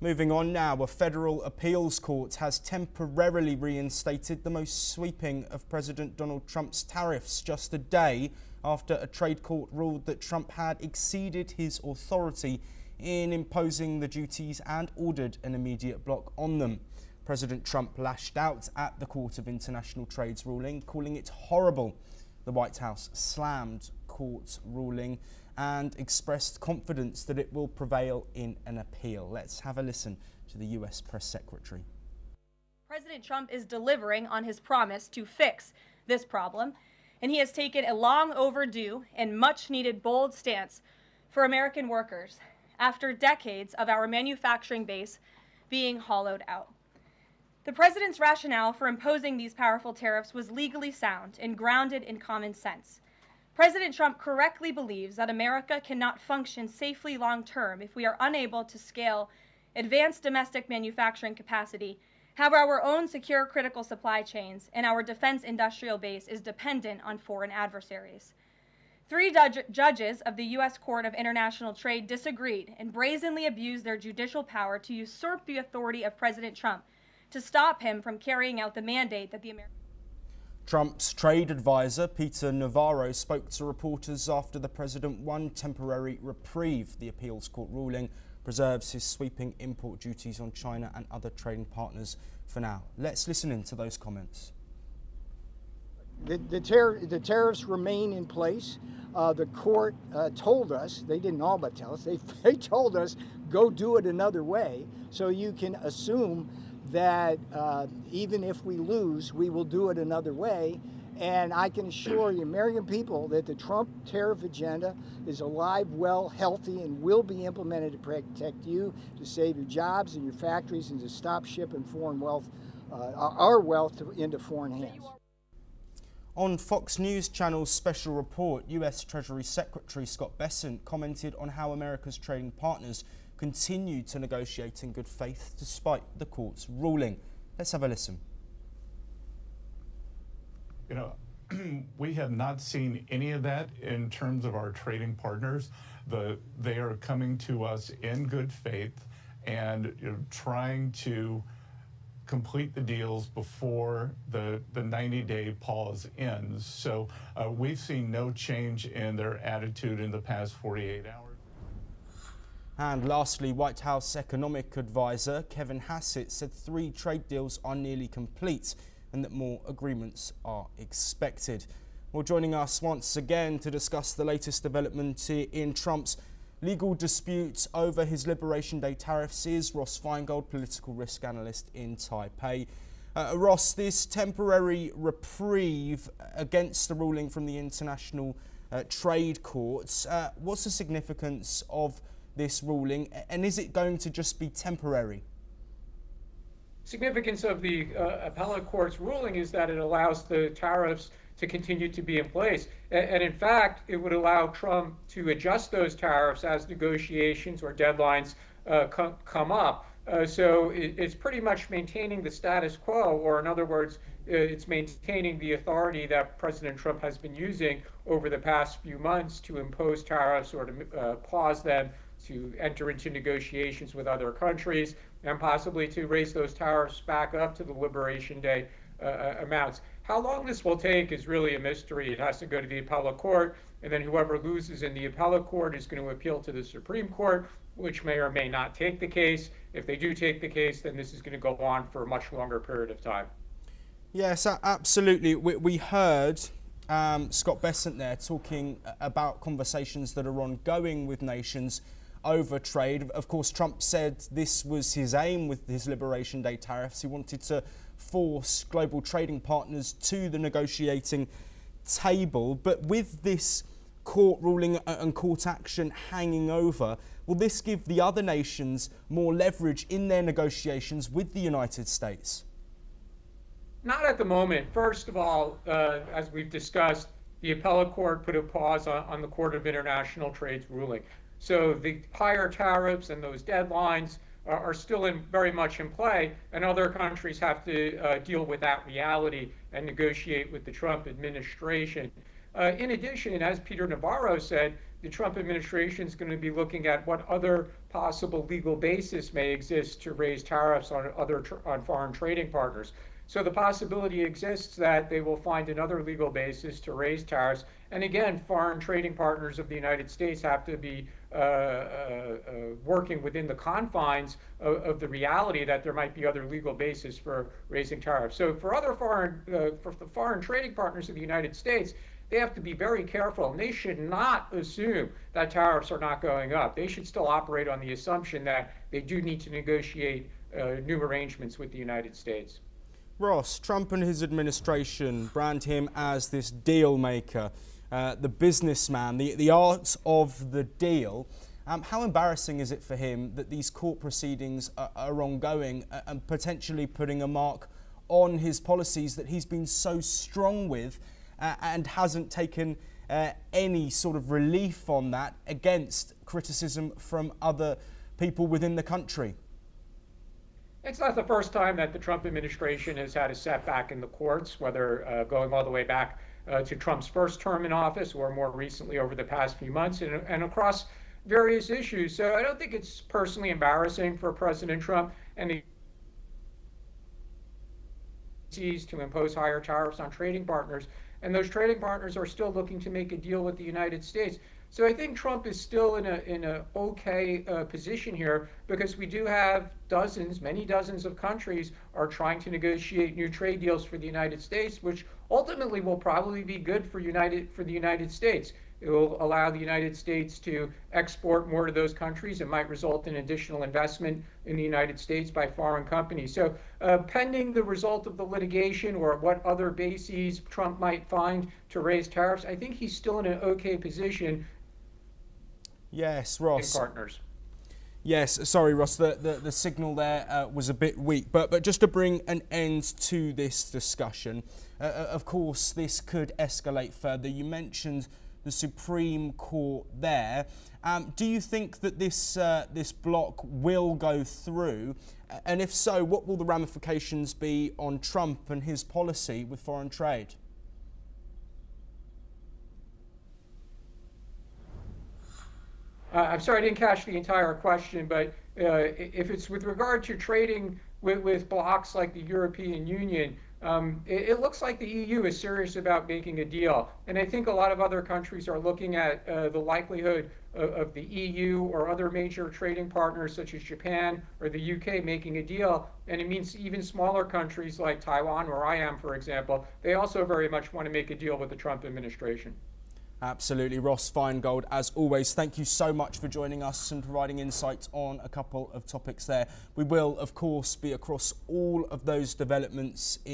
Moving on now, a federal appeals court has temporarily reinstated the most sweeping of President Donald Trump's tariffs just a day after a trade court ruled that Trump had exceeded his authority in imposing the duties and ordered an immediate block on them. President Trump lashed out at the Court of International Trade's ruling, calling it horrible. The White House slammed court ruling and expressed confidence that it will prevail in an appeal. Let's have a listen to the US press secretary. President Trump is delivering on his promise to fix this problem, and he has taken a long overdue and much needed bold stance for American workers after decades of our manufacturing base being hollowed out. The president's rationale for imposing these powerful tariffs was legally sound and grounded in common sense. President Trump correctly believes that America cannot function safely long-term if we are unable to scale advanced domestic manufacturing capacity, have our own secure critical supply chains, and our defense industrial base is dependent on foreign adversaries. Three judges of the U.S. Court of International Trade disagreed and brazenly abused their judicial power to usurp the authority of President Trump to stop him from carrying out the mandate that the American Trump's trade advisor, Peter Navarro, spoke to reporters after the president won temporary reprieve. The appeals court ruling preserves his sweeping import duties on China and other trading partners for now. Let's listen in to those comments. The tariffs remain in place. The court told us, they didn't all but tell us, they told us, go do it another way. So you can assume that even if we lose, we will do it another way. And I can assure the American people that the Trump tariff agenda is alive, well, healthy, and will be implemented to protect you, to save your jobs and your factories, and to stop shipping foreign wealth, our wealth, into foreign hands. On Fox News Channel's special report, US Treasury Secretary Scott Bessent commented on how America's trading partners continue to negotiate in good faith despite the court's ruling. Let's have a listen. You know, we have not seen any of that in terms of our trading partners. They are coming to us in good faith and trying to complete the deals before the 90-day pause ends. So we've seen no change in their attitude in the past 48 hours. And lastly, White House economic advisor Kevin Hassett said 3 trade deals are nearly complete and that more agreements are expected. Well, joining us once again to discuss the latest development in Trump's legal dispute over his Liberation Day tariffs is Ross Feingold, political risk analyst in Taipei. Ross, this temporary reprieve against the ruling from the International Trade Courts, what's the significance of this ruling, and is it going to just be temporary? Significance of the appellate court's ruling is that it allows the tariffs to continue to be in place. And in fact, it would allow Trump to adjust those tariffs as negotiations or deadlines come up. So it's pretty much maintaining the status quo, or in other words, it's maintaining the authority that President Trump has been using over the past few months to impose tariffs or to pause them, to enter into negotiations with other countries, and possibly to raise those tariffs back up to the Liberation Day amounts. How long this will take is really a mystery. It has to go to the appellate court, and then whoever loses in the appellate court is going to appeal to the Supreme Court, which may or may not take the case. If they do take the case, then this is going to go on for a much longer period of time. Yes, absolutely. We heard Scott Bessent there talking about conversations that are ongoing with nations over trade. Of course, Trump said this was his aim with his Liberation Day tariffs. He wanted to force global trading partners to the negotiating table. But with this court ruling and court action hanging over, will this give the other nations more leverage in their negotiations with the United States? Not at the moment. First of all, as we've discussed, the appellate court put a pause on the Court of International Trade's ruling. So the higher tariffs and those deadlines are still very much in play, and other countries have to deal with that reality and negotiate with the Trump administration. In addition, as Peter Navarro said, the Trump administration is going to be looking at what other possible legal basis may exist to raise tariffs on foreign trading partners. So the possibility exists that they will find another legal basis to raise tariffs. And again, foreign trading partners of the United States have to be working within the confines of the reality that there might be other legal basis for raising tariffs. So for the foreign trading partners of the United States, they have to be very careful, and they should not assume that tariffs are not going up. They should still operate on the assumption that they do need to negotiate new arrangements with the United States. Ross, Trump and his administration brand him as this deal maker, the businessman, the art of the deal. How embarrassing is it for him that these court proceedings are ongoing and potentially putting a mark on his policies that he's been so strong with and hasn't taken any sort of relief on that against criticism from other people within the country? It's not the first time that the Trump administration has had a setback in the courts, whether going all the way back to Trump's first term in office or more recently over the past few months and across various issues. So I don't think it's personally embarrassing for President Trump and the to impose higher tariffs on trading partners. And those trading partners are still looking to make a deal with the United States. So I think Trump is still in a okay position here because we do have many dozens of countries are trying to negotiate new trade deals for the United States, which ultimately will probably be good for the United States. It will allow the United States to export more to those countries. It might result in additional investment in the United States by foreign companies. So pending the result of the litigation or what other bases Trump might find to raise tariffs, I think he's still in an okay position. Yes, Ross. Partners. Yes, sorry, Ross, the signal there was a bit weak. But just to bring an end to this discussion, of course, this could escalate further. You mentioned the Supreme Court there. Do you think that this block will go through? And if so, what will the ramifications be on Trump and his policy with foreign trade? I'm sorry, I didn't catch the entire question, but if it's with regard to trading with blocs like the European Union, it looks like the EU is serious about making a deal. And I think a lot of other countries are looking at the likelihood of the EU or other major trading partners such as Japan or the UK making a deal. And it means even smaller countries like Taiwan, where I am, for example, they also very much want to make a deal with the Trump administration. Absolutely. Ross Feingold, as always, thank you so much for joining us and providing insights on a couple of topics there. We will, of course, be across all of those developments in